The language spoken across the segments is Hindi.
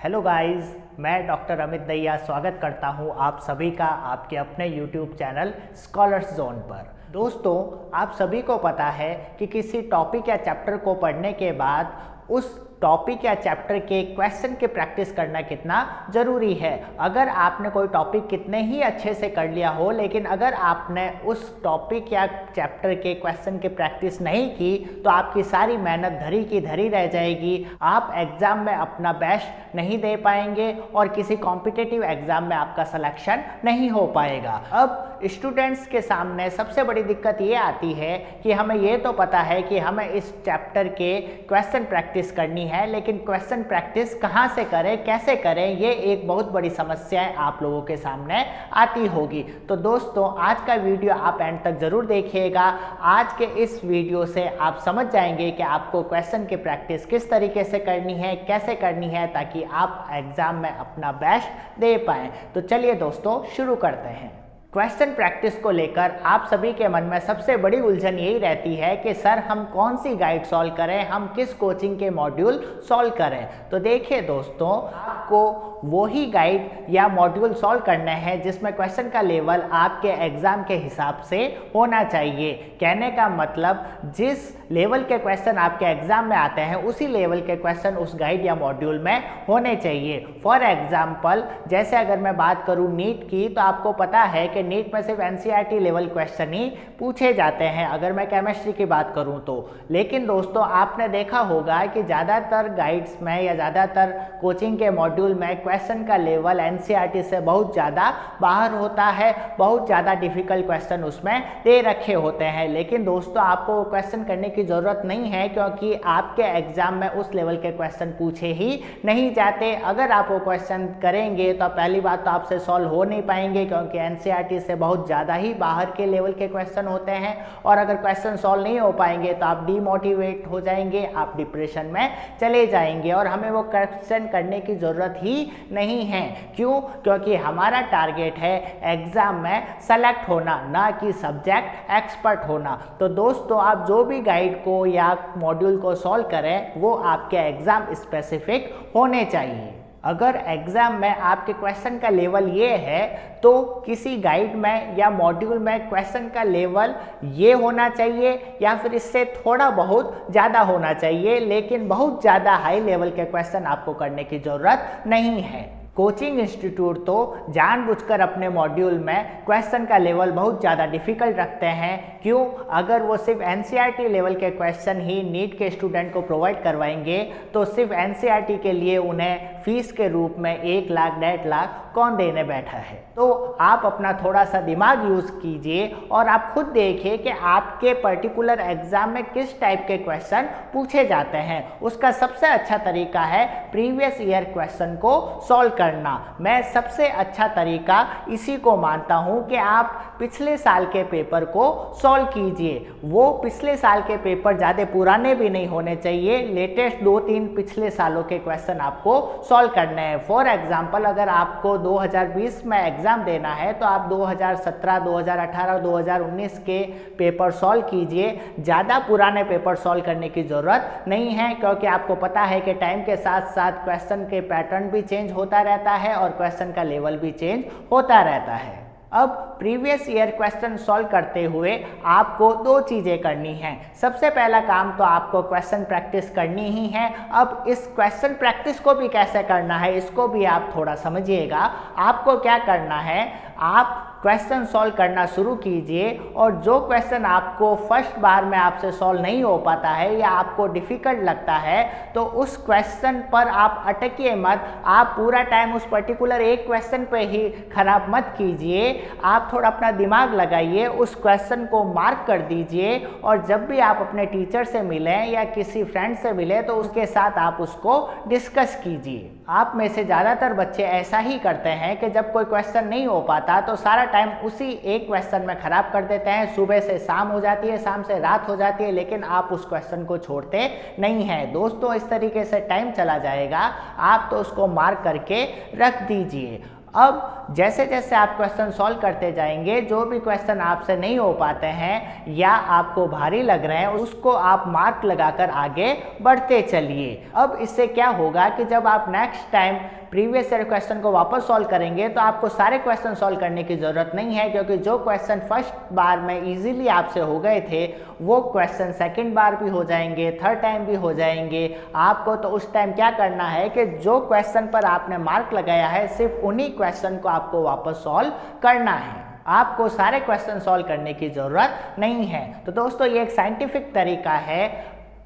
हेलो गाइस, मैं डॉक्टर अमित दैया स्वागत करता हूं आप सभी का आपके अपने यूट्यूब चैनल स्कॉलर्स जोन पर। दोस्तों, आप सभी को पता है कि किसी टॉपिक या चैप्टर को पढ़ने के बाद उस टॉपिक या चैप्टर के क्वेश्चन की प्रैक्टिस करना कितना ज़रूरी है। अगर आपने कोई टॉपिक कितने ही अच्छे से कर लिया हो, लेकिन अगर आपने उस टॉपिक या चैप्टर के क्वेश्चन की प्रैक्टिस नहीं की तो आपकी सारी मेहनत धरी की धरी रह जाएगी। आप एग्ज़ाम में अपना बेस्ट नहीं दे पाएंगे और किसी कॉम्पिटिटिव एग्ज़ाम में आपका सिलेक्शन नहीं हो पाएगा। अब स्टूडेंट्स के सामने सबसे बड़ी दिक्कत ये आती है कि हमें ये तो पता है कि हमें इस चैप्टर के क्वेश्चन प्रैक्टिस करनी है, लेकिन क्वेश्चन प्रैक्टिस कहाँ से करें, कैसे करें, ये एक बहुत बड़ी समस्या आप लोगों के सामने आती होगी। तो दोस्तों, आज का वीडियो आप एंड तक ज़रूर देखिएगा। आज के इस वीडियो से आप समझ जाएंगे कि आपको क्वेश्चन की प्रैक्टिस किस तरीके से करनी है, कैसे करनी है, ताकि आप एग्ज़ाम में अपना बेस्ट दे पाएँ। तो चलिए दोस्तों, शुरू करते हैं। क्वेश्चन प्रैक्टिस को लेकर आप सभी के मन में सबसे बड़ी उलझन यही रहती है कि सर हम कौन सी गाइड सॉल्व करें, हम किस कोचिंग के मॉड्यूल सॉल्व करें। तो देखिए दोस्तों, आपको वही गाइड या मॉड्यूल सॉल्व करने हैं जिसमें क्वेश्चन का लेवल आपके एग्ज़ाम के हिसाब से होना चाहिए। कहने का मतलब, जिस लेवल के क्वेश्चन आपके एग्ज़ाम में आते हैं उसी लेवल के क्वेश्चन उस गाइड या मॉड्यूल में होने चाहिए। फॉर एग्जाम्पल, जैसे अगर मैं बात करूँ नीट की, तो आपको पता है कि नीट में सिर्फ एनसीईआरटी लेवल क्वेश्चन ही पूछे जाते हैं, अगर मैं केमिस्ट्री की बात करूं तो। लेकिन दोस्तों, आपने देखा होगा कि ज़्यादातर गाइड्स में या ज़्यादातर कोचिंग के मॉड्यूल में क्वेश्चन का लेवल एनसीईआरटी से बहुत ज़्यादा बाहर होता है, बहुत ज़्यादा डिफिकल्ट क्वेश्चन उसमें दे रखे होते हैं। लेकिन दोस्तों, आपको क्वेश्चन करने की ज़रूरत नहीं है, क्योंकि आपके एग्ज़ाम में उस लेवल के क्वेश्चन पूछे ही नहीं जाते। अगर आप वो क्वेश्चन करेंगे तो पहली बात तो आपसे सॉल्व हो नहीं पाएंगे, क्योंकि एनसीईआरटी से बहुत ज़्यादा ही बाहर के लेवल के क्वेश्चन होते हैं। और अगर क्वेश्चन सॉल्व नहीं हो पाएंगे तो आप डीमोटिवेट हो जाएंगे, आप डिप्रेशन में चले जाएंगे और हमें वो क्वेश्चन करने की ज़रूरत ही नहीं है। क्यों? क्योंकि हमारा टारगेट है एग्ज़ाम में सेलेक्ट होना, ना कि सब्जेक्ट एक्सपर्ट होना। तो दोस्तों, आप जो भी गाइड को या मॉड्यूल को सॉल्व करें वो आपके एग्ज़ाम स्पेसिफिक होने चाहिए। अगर एग्ज़ाम में आपके क्वेश्चन का लेवल ये है तो किसी गाइड में या मॉड्यूल में क्वेश्चन का लेवल ये होना चाहिए या फिर इससे थोड़ा बहुत ज़्यादा होना चाहिए, लेकिन बहुत ज़्यादा हाई लेवल के क्वेश्चन आपको करने की ज़रूरत नहीं है। कोचिंग इंस्टीट्यूट तो जानबूझकर अपने मॉड्यूल में क्वेश्चन का लेवल बहुत ज़्यादा डिफ़िकल्ट रखते हैं। क्यों? अगर वो सिर्फ एनसीईआरटी लेवल के क्वेश्चन ही नीट के स्टूडेंट को प्रोवाइड करवाएंगे तो सिर्फ एनसीईआरटी के लिए उन्हें फीस के रूप में 1 लाख 1.5 लाख कौन देने बैठा है। तो आप अपना थोड़ा सा दिमाग यूज़ कीजिए और आप खुद देखिए कि आपके पर्टिकुलर एग्ज़ाम में किस टाइप के क्वेश्चन पूछे जाते हैं। उसका सबसे अच्छा तरीका है प्रीवियस ईयर क्वेश्चन को सॉल्व करना। मैं सबसे अच्छा तरीका इसी को मानता हूं कि आप पिछले साल के पेपर को सॉल्व कीजिए। वो पिछले साल के पेपर ज़्यादा पुराने भी नहीं होने चाहिए, लेटेस्ट 2-3 पिछले सालों के क्वेश्चन आपको सॉल्व करने हैं। फॉर एग्जांपल, अगर आपको 2020 में एग्ज़ाम देना है तो आप 2017, 2018, 2019 के पेपर सॉल्व कीजिए। ज़्यादा पुराने पेपर सॉल्व करने की ज़रूरत नहीं है, क्योंकि आपको पता है कि टाइम के साथ साथ क्वेश्चन के पैटर्न भी चेंज होता रहता है और क्वेश्चन का लेवल भी चेंज होता रहता है। अब प्रीवियस ईयर क्वेश्चन सॉल्व करते हुए आपको 2 चीज़ें करनी हैं। सबसे पहला काम तो आपको क्वेश्चन प्रैक्टिस करनी ही है। अब इस क्वेश्चन प्रैक्टिस को भी कैसे करना है, इसको भी आप थोड़ा समझिएगा। आपको क्या करना है, आप क्वेश्चन सॉल्व करना शुरू कीजिए और जो क्वेश्चन आपको फर्स्ट बार में आपसे सॉल्व नहीं हो पाता है या आपको डिफ़िकल्ट लगता है तो उस क्वेश्चन पर आप अटकिए मत। आप पूरा टाइम उस पर्टिकुलर एक क्वेश्चन पे ही खराब मत कीजिए। आप थोड़ा अपना दिमाग लगाइए, उस क्वेश्चन को मार्क कर दीजिए और जब भी आप अपने टीचर से मिलें या किसी फ्रेंड से मिलें तो उसके साथ आप उसको डिस्कस कीजिए। आप में से ज़्यादातर बच्चे ऐसा ही करते हैं कि जब कोई क्वेश्चन नहीं हो पाता तो सारा टाइम उसी एक क्वेश्चन में खराब कर देते हैं। सुबह से शाम हो जाती है, शाम से रात हो जाती है, लेकिन आप उस क्वेश्चन को छोड़ते नहीं हैं। दोस्तों, इस तरीके से टाइम चला जाएगा, आप तो उसको मार्क करके रख दीजिए। अब जैसे जैसे आप क्वेश्चन सॉल्व करते जाएंगे, जो भी क्वेश्चन आपसे नहीं हो पाते हैं या आपको भारी लग रहे हैं, उसको आप मार्क लगाकर आगे बढ़ते चलिए। अब इससे क्या होगा कि जब आप next time previous year question को वापस सॉल्व करेंगे तो आपको सारे क्वेश्चन सॉल्व करने की ज़रूरत नहीं है, क्योंकि जो क्वेश्चन फर्स्ट बार में इजीली आपसे हो गए थे वो क्वेश्चन सेकंड बार भी हो जाएंगे, थर्ड टाइम भी हो जाएंगे। आपको तो उस टाइम क्या करना है कि जो क्वेश्चन पर आपने मार्क लगाया है सिर्फ उन्हीं क्वेश्चन को आपको वापस सॉल्व करना है, आपको सारे क्वेश्चन सॉल्व करने की ज़रूरत नहीं है। तो दोस्तों ये एक साइंटिफिक तरीका है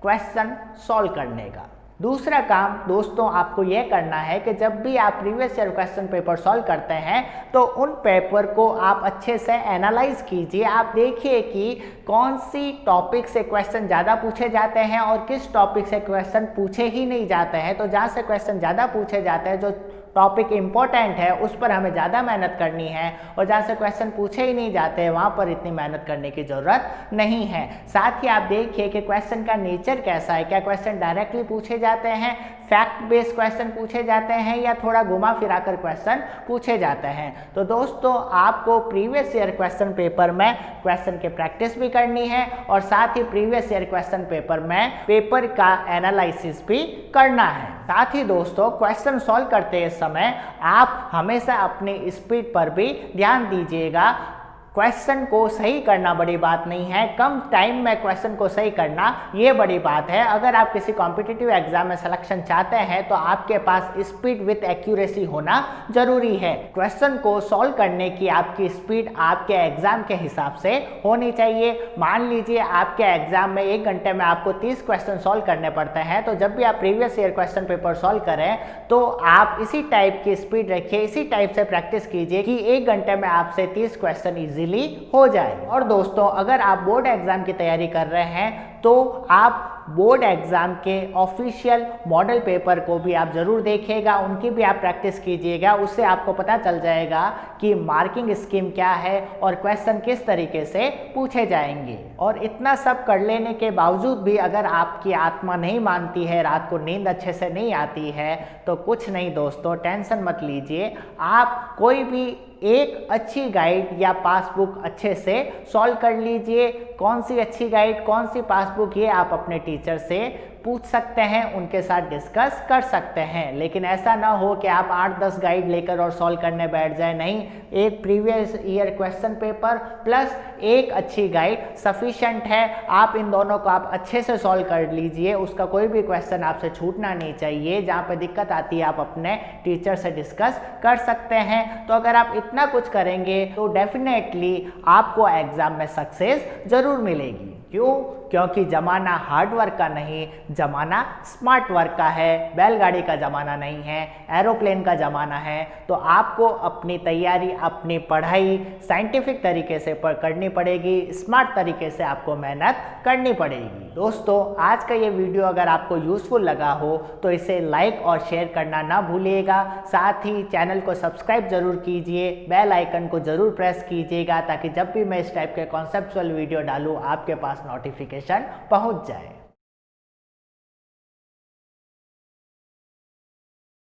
क्वेश्चन सॉल्व करने का। दूसरा काम दोस्तों आपको यह करना है कि जब भी आप previous year question paper solve करते हैं तो उन पेपर को आप अच्छे से एनालाइज कीजिए। आप देखिए कि कौन सी टॉपिक से क्वेश्चन ज़्यादा पूछे जाते हैं और किस टॉपिक से क्वेश्चन पूछे ही नहीं जाते हैं। तो जहाँ से क्वेश्चन ज़्यादा पूछे जाते हैं, जो टॉपिक इम्पोर्टेंट है उस पर हमें ज़्यादा मेहनत करनी है, और जहाँ से क्वेश्चन पूछे ही नहीं जाते वहाँ पर इतनी मेहनत करने की ज़रूरत नहीं है। साथ ही आप देखिए कि क्वेश्चन का नेचर कैसा है, क्या क्वेश्चन डायरेक्टली पूछे जाते हैं, फैक्ट बेस्ड क्वेश्चन पूछे जाते हैं या थोड़ा घुमा फिरा कर क्वेश्चन पूछे जाते हैं। तो दोस्तों आपको प्रीवियस ईयर क्वेश्चन पेपर में क्वेश्चन की प्रैक्टिस भी करनी है और साथ ही प्रीवियस ईयर क्वेश्चन पेपर में पेपर का एनालिसिस भी करना है। साथ ही दोस्तों क्वेश्चन सॉल्व करते समय आप हमेशा अपनी स्पीड पर भी ध्यान दीजिएगा। क्वेश्चन को सही करना बड़ी बात नहीं है, कम टाइम में क्वेश्चन को सही करना ये बड़ी बात है। अगर आप किसी कॉम्पिटिटिव एग्जाम में सिलेक्शन चाहते हैं तो आपके पास स्पीड विथ एक्यूरेसी होना जरूरी है। क्वेश्चन को सॉल्व करने की आपकी स्पीड आपके एग्जाम के हिसाब से होनी चाहिए। मान लीजिए आपके एग्जाम में 1 घंटे में आपको 30 क्वेश्चन सॉल्व करने पड़ते हैं, तो जब भी आप previous year question paper solve करें तो आप इसी टाइप की स्पीड रखिए, इसी टाइप से प्रैक्टिस कीजिए कि 1 घंटे में आपसे 30 क्वेश्चन इजीली हो जाए। और दोस्तों अगर आप बोर्ड एग्जाम की तैयारी कर रहे हैं तो आप बोर्ड एग्जाम के ऑफिशियल मॉडल पेपर को भी आप जरूर देखिएगा, उनकी भी आप प्रैक्टिस कीजिएगा। उससे आपको पता चल जाएगा कि मार्किंग स्कीम क्या है और क्वेश्चन किस तरीके से पूछे जाएंगे। और इतना सब कर लेने के बावजूद भी अगर आपकी आत्मा नहीं मानती है, रात को नींद अच्छे से नहीं आती है, तो कुछ नहीं दोस्तों, टेंशन मत लीजिए। आप कोई भी एक अच्छी गाइड या पासबुक अच्छे से सॉल्व कर लीजिए। कौन सी अच्छी गाइड, कौन सी पासबुक, ये आप अपने टीचर से पूछ सकते हैं, उनके साथ डिस्कस कर सकते हैं। लेकिन ऐसा ना हो कि आप 8-10 गाइड लेकर और सॉल्व करने बैठ जाए। नहीं, एक previous year question paper plus एक अच्छी गाइड सफिशेंट है। आप इन दोनों को आप अच्छे से सॉल्व कर लीजिए, उसका कोई भी क्वेश्चन आपसे छूटना नहीं चाहिए। जहाँ पे दिक्कत आती है आप अपने टीचर से डिस्कस कर सकते हैं। तो अगर आप इतना कुछ करेंगे तो डेफिनेटली आपको एग्जाम में सक्सेस जरूर मिलेगी। क्यों? क्योंकि ज़माना हार्ड वर्क का नहीं, ज़माना स्मार्ट वर्क का है। बैलगाड़ी का ज़माना नहीं है, एरोप्लेन का ज़माना है। तो आपको अपनी तैयारी, अपनी पढ़ाई साइंटिफिक तरीके से करनी पड़ेगी, स्मार्ट तरीके से आपको मेहनत करनी पड़ेगी। दोस्तों आज का ये वीडियो अगर आपको यूज़फुल लगा हो तो इसे लाइक और शेयर करना ना भूलिएगा। साथ ही चैनल को सब्सक्राइब जरूर कीजिए, बेल आइकन को ज़रूर प्रेस कीजिएगा, ताकि जब भी मैं इस टाइप के कॉन्सेप्चुअल वीडियो डालूँ आपके पास नोटिफिकेशन पहुंच जाए।